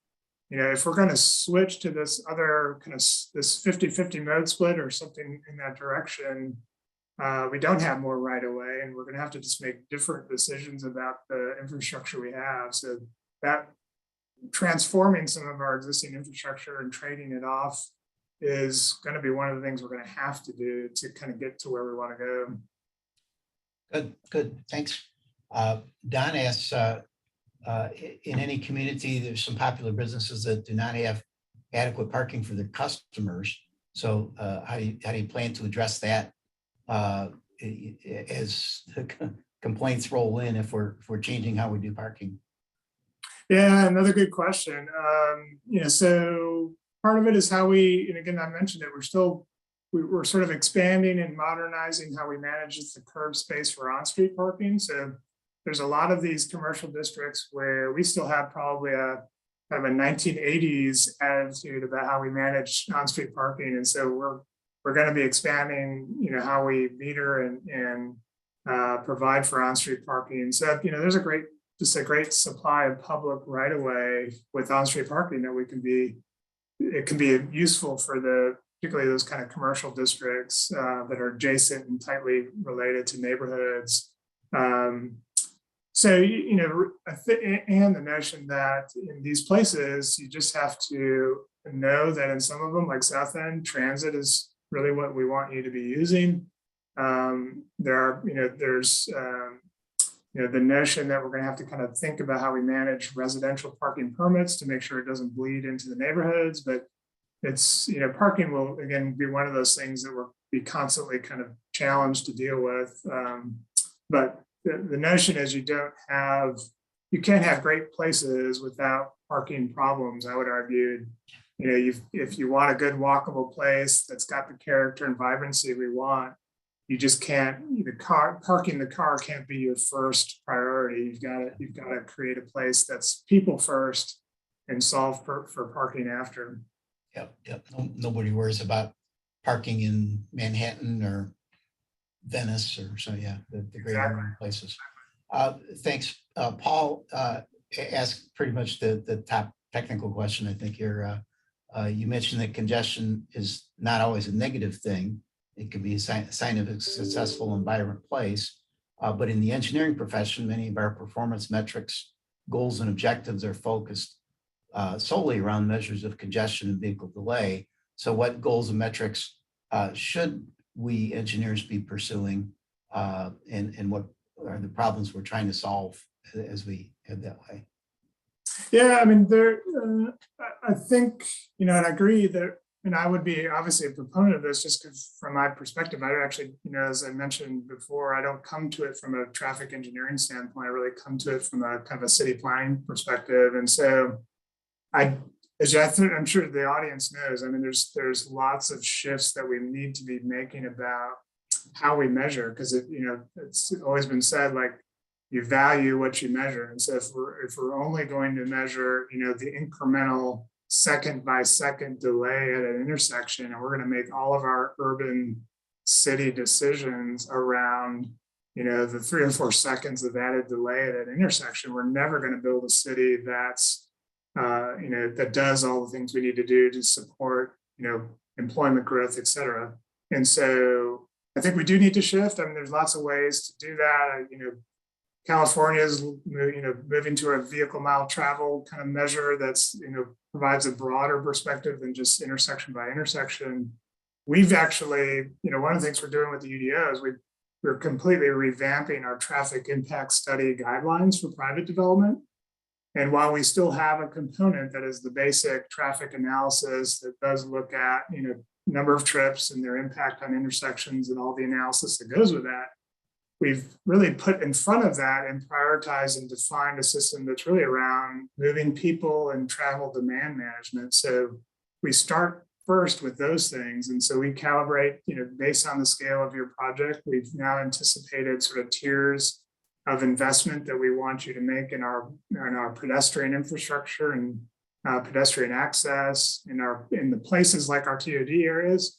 if we're going to switch to this other kind of this 50-50 mode split or something in that direction, we don't have more right away, and we're going to have to just make different decisions about the infrastructure we have. So that transforming some of our existing infrastructure and trading it off is going to be one of the things we're going to have to do to kind of get to where we want to go. Good. Thanks. Don asks, in any community, there's some popular businesses that do not have adequate parking for their customers. So how do you plan to address that as complaints roll in if we're changing how we do parking? Yeah, another good question. So part of it is how we, and again, I mentioned it, we're sort of expanding and modernizing how we manage the curb space for on-street parking. So there's a lot of these commercial districts where we still have probably a kind of a 1980s attitude about how we manage on-street parking. And so we're going to be expanding, how we meter and provide for on-street parking. So, there's a great supply of public right of way with on-street parking that it can be useful for particularly those kind of commercial districts that are adjacent and tightly related to neighborhoods. And the notion that in these places, you just have to know that in some of them, like South End, transit is really what we want you to be using. There's the notion that we're going to have to kind of think about how we manage residential parking permits to make sure it doesn't bleed into the neighborhoods. But it's, parking will, again, be one of those things that we'll be constantly kind of challenged to deal with. But the notion is you can't have great places without parking problems, I would argue. If you want a good walkable place that's got the character and vibrancy we want, you just can't, parking the car can't be your first priority. You've got to create a place that's people first and solve for parking after. Yep. Nobody worries about parking in Manhattan or Venice or so. Yeah, the great urban places. Thanks, Paul. Asked pretty much the top technical question. I think here you mentioned that congestion is not always a negative thing. It could be a sign of a successful and vibrant place. But in the engineering profession, many of our performance metrics, goals, and objectives are focused solely around measures of congestion and vehicle delay. So what goals and metrics should we engineers be pursuing, and what are the problems we're trying to solve as we head that way? Yeah, I mean, I think, and I agree that, and I would be obviously a proponent of this just because from my perspective, I actually, as I mentioned before, I don't come to it from a traffic engineering standpoint. I really come to it from a kind of a city planning perspective. And so I'm sure the audience knows, I mean, there's lots of shifts that we need to be making about how we measure, because it's always been said, like, you value what you measure. And so if we're only going to measure, the incremental second by second delay at an intersection, and we're going to make all of our urban city decisions around, the 3 or 4 seconds of added delay at an intersection, we're never going to build a city that's that does all the things we need to do to support, employment growth, et cetera. And so I think we do need to shift. I mean, there's lots of ways to do that. California is, moving to a vehicle mile travel kind of measure that's, provides a broader perspective than just intersection by intersection. We've actually, one of the things we're doing with the UDO is we're completely revamping our traffic impact study guidelines for private development. And while we still have a component that is the basic traffic analysis that does look at, number of trips and their impact on intersections and all the analysis that goes with that, we've really put in front of that and prioritized and defined a system that's really around moving people and travel demand management. So we start first with those things. And so we calibrate, based on the scale of your project. We've now anticipated sort of tiers of investment that we want you to make in our pedestrian infrastructure and pedestrian access in the places like our TOD areas.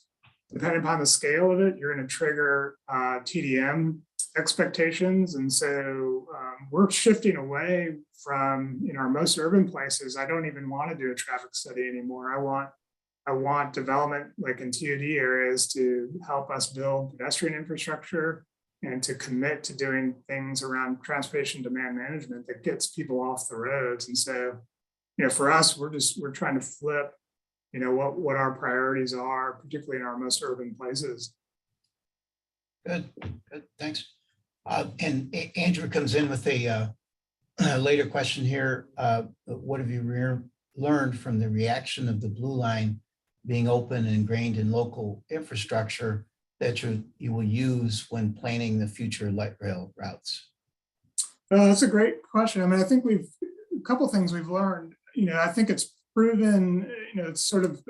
Depending upon the scale of it, you're going to trigger TDM expectations. And so we're shifting away from, our most urban places. I don't even want to do a traffic study anymore. I want development like in TOD areas to help us build pedestrian infrastructure and to commit to doing things around transportation demand management that gets people off the roads. And so, for us, we're trying to flip, what our priorities are, particularly in our most urban places. Good, thanks. And Andrew comes in with a later question here. What have you learned from the reaction of the Blue Line being open and ingrained in local infrastructure that you will use when planning the future light rail routes? That's a great question. I mean, I think a couple things we've learned. I think it's proven. It's sort of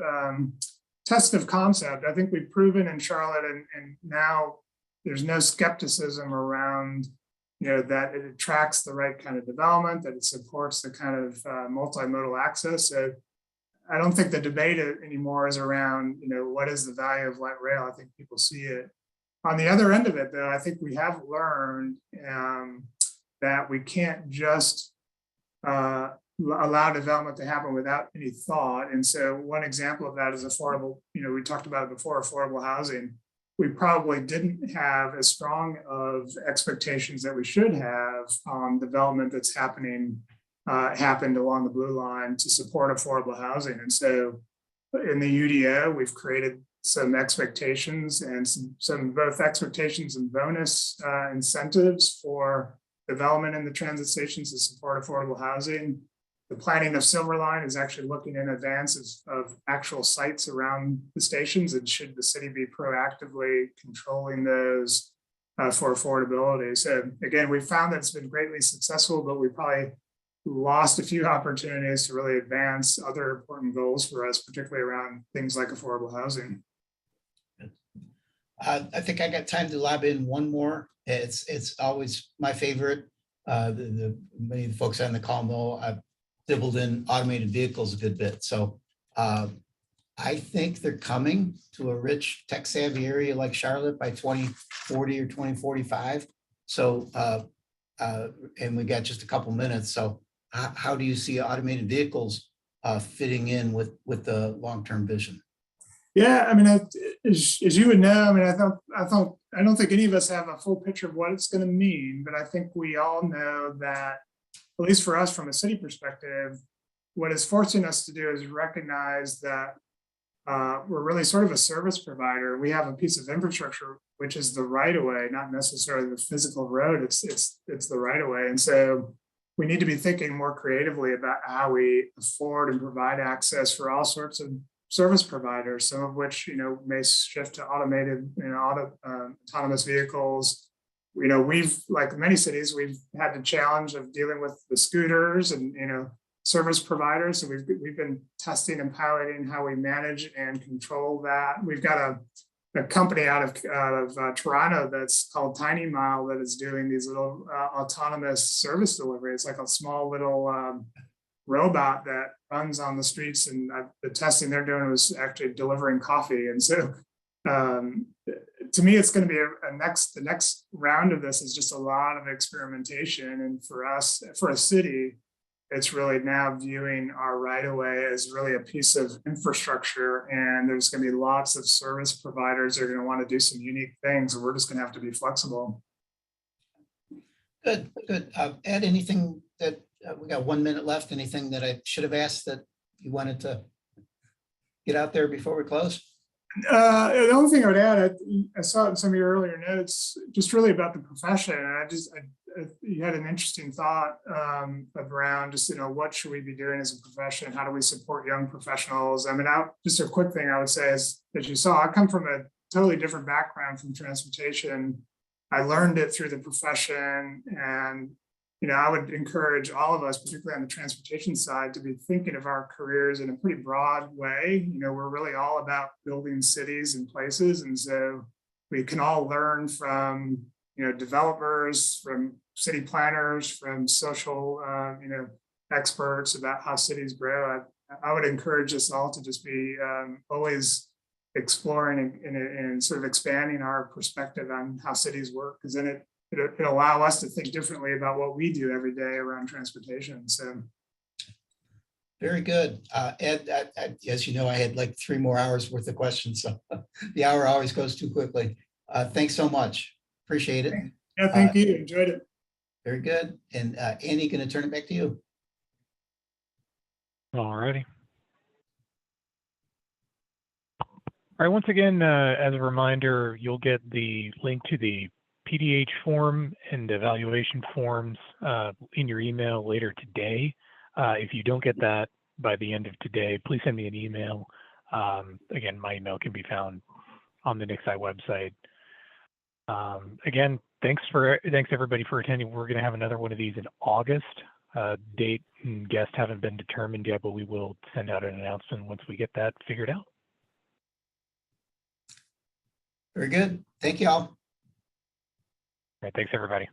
test of concept. I think we've proven in Charlotte, and now there's no skepticism around that it attracts the right kind of development, that it supports the kind of multimodal access. So I don't think the debate anymore is around what is the value of light rail. I think people see it. On the other end of it, though, I think we have learned that we can't just allow development to happen without any thought. And so one example of that is affordable, we talked about it before, affordable housing. We probably didn't have as strong of expectations that we should have on development that's happened along the Blue Line to support affordable housing. And so in the UDO, we've created some expectations and some both expectations and bonus incentives for development in the transit stations to support affordable housing. The planning of Silver Line is actually looking in advance of actual sites around the stations, and should the city be proactively controlling those for affordability. So again, we found that it's been greatly successful, but we probably lost a few opportunities to really advance other important goals for us, particularly around things like affordable housing. I think I got time to lob in one more. It's always my favorite. Many of the folks on the call know I've dabbled in automated vehicles a good bit. So I think they're coming to a rich tech savvy area like Charlotte by 2040 or 2045. So, and we got just a couple minutes. So how do you see automated vehicles fitting in with the long-term vision? Yeah, I mean, as you would know, I mean, I don't think any of us have a full picture of what it's going to mean, but I think we all know that, at least for us from a city perspective, what it's forcing us to do is recognize that we're really sort of a service provider. We have a piece of infrastructure, which is the right of way, not necessarily the physical road. It's the right of way. And so we need to be thinking more creatively about how we afford and provide access for all sorts of service providers, some of which may shift to automated, autonomous vehicles. We've, like many cities, we've had the challenge of dealing with the scooters and service providers. So we've been testing and piloting how we manage and control that. We've got a company out of Toronto that's called Tiny Mile that is doing these little autonomous service delivery. It's like a small little robot that runs on the streets, and the testing they're doing was actually delivering coffee. And so to me, it's going to be the next round of this is just a lot of experimentation. And for us, for a city, it's really now viewing our right of way as really a piece of infrastructure. And there's going to be lots of service providers that are going to want to do some unique things, and we're just going to have to be flexible. Good. Ed, anything that we got 1 minute left? Anything that I should have asked that you wanted to get out there before we close? The only thing I would add, I saw it in some of your earlier notes, just really about the profession. And you had an interesting thought around just, what should we be doing as a profession? How do we support young professionals? I mean, just a quick thing I would say is, as you saw, I come from a totally different background from transportation. I learned it through the profession, and I would encourage all of us, particularly on the transportation side, to be thinking of our careers in a pretty broad way. We're really all about building cities and places. And so we can all learn from, developers, from city planners, from social, experts about how cities grow. I would encourage us all to just be always exploring and sort of expanding our perspective on how cities work, because then it'll allow us to think differently about what we do every day around transportation. So, very good. Ed, as you know, I had like 3 more hours worth of questions, so the hour always goes too quickly. Thanks so much. Appreciate it. Yeah, thank you. Enjoyed it. Very good. And Andy, going to turn it back to you. All righty. All right. Once again, as a reminder, you'll get the link to the PDH form and evaluation forms in your email later today. If you don't get that by the end of today, please send me an email. Again, my email can be found on the Nixie website. Again, thanks everybody for attending. We're going to have another one of these in August. Date and guest haven't been determined yet, but we will send out an announcement once we get that figured out. Very good. Thank you all. All right, thanks everybody.